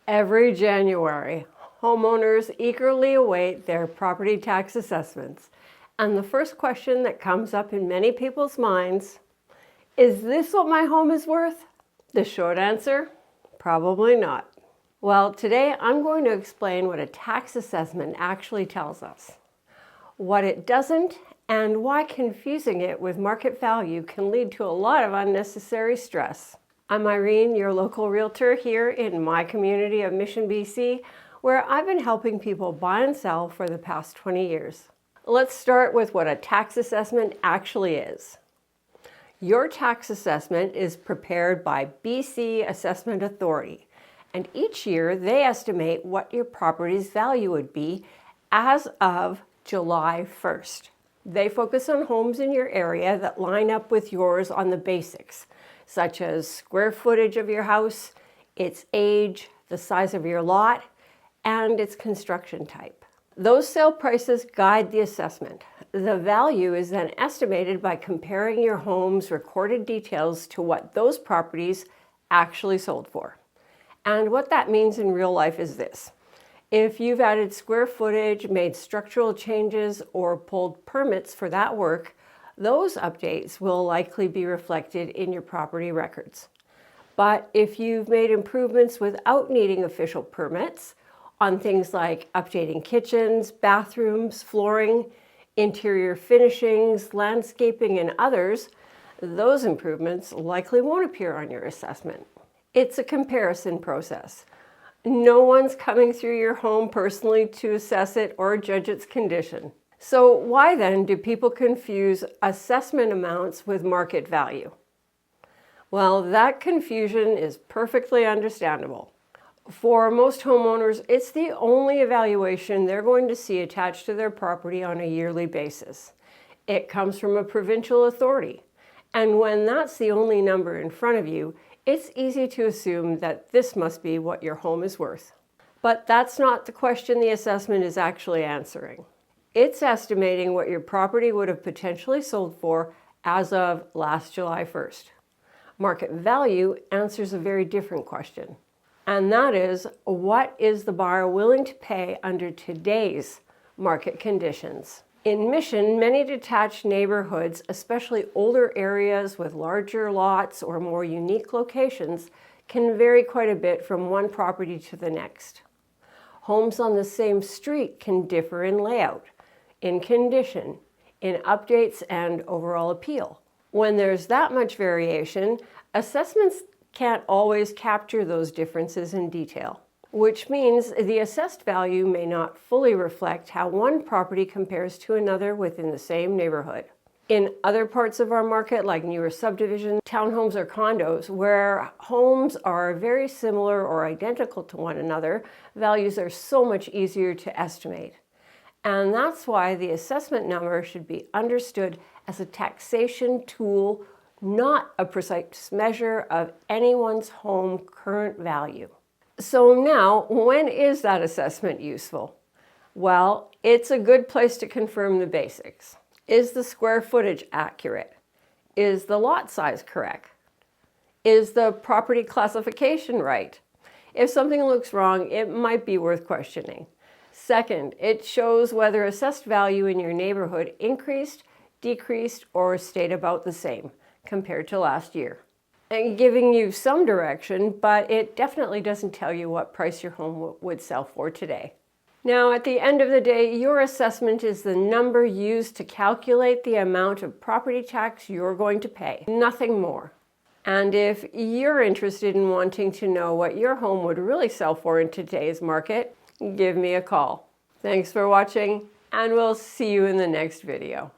Every January, homeowners eagerly await their property tax assessments. And the first question that comes up in many people's minds, is this what my home is worth? The short answer, probably not. Well, today I'm going to explain what a tax assessment actually tells us, what it doesn't, and why confusing it with market value can lead to a lot of unnecessary stress. I'm Irene, your local realtor here in my community of Mission, BC, where I've been helping people buy and sell for the past 20 years. Let's start with what a tax assessment actually is. Your tax assessment is prepared by BC Assessment Authority, and each year they estimate what your property's value would be as of July 1st. They focus on homes in your area that line up with yours on the basics, such as square footage of your house, its age, the size of your lot, and its construction type. Those sale prices guide the assessment. The value is then estimated by comparing your home's recorded details to what those properties actually sold for. And what that means in real life is this. If you've added square footage, made structural changes, or pulled permits for that work, those updates will likely be reflected in your property records. But if you've made improvements without needing official permits on things like updating kitchens, bathrooms, flooring, interior finishings, landscaping, and others, those improvements likely won't appear on your assessment. It's a comparison process. No one's coming through your home personally to assess it or judge its condition. So why then do people confuse assessment amounts with market value? Well, that confusion is perfectly understandable. For most homeowners, it's the only evaluation they're going to see attached to their property on a yearly basis. It comes from a provincial authority. And when that's the only number in front of you, it's easy to assume that this must be what your home is worth. But that's not the question the assessment is actually answering. It's estimating what your property would have potentially sold for as of last July 1st. Market value answers a very different question. And that is, what is the buyer willing to pay under today's market conditions? In Mission, many detached neighborhoods, especially older areas with larger lots or more unique locations, can vary quite a bit from one property to the next. Homes on the same street can differ in layout, in condition, in updates, and overall appeal. When there's that much variation, assessments can't always capture those differences in detail, which means the assessed value may not fully reflect how one property compares to another within the same neighborhood. In other parts of our market, like newer subdivisions, townhomes, or condos, where homes are very similar or identical to one another, values are so much easier to estimate. And that's why the assessment number should be understood as a taxation tool, not a precise measure of anyone's home current value. So now, when is that assessment useful? Well, it's a good place to confirm the basics. Is the square footage accurate? Is the lot size correct? Is the property classification right? If something looks wrong, it might be worth questioning. Second, it shows whether assessed value in your neighborhood increased, decreased, or stayed about the same compared to last year. And giving you some direction, but it definitely doesn't tell you what price your home would sell for today. Now, at the end of the day, your assessment is the number used to calculate the amount of property tax you're going to pay, nothing more. And if you're interested in wanting to know what your home would really sell for in today's market, give me a call. Thanks for watching, and we'll see you in the next video.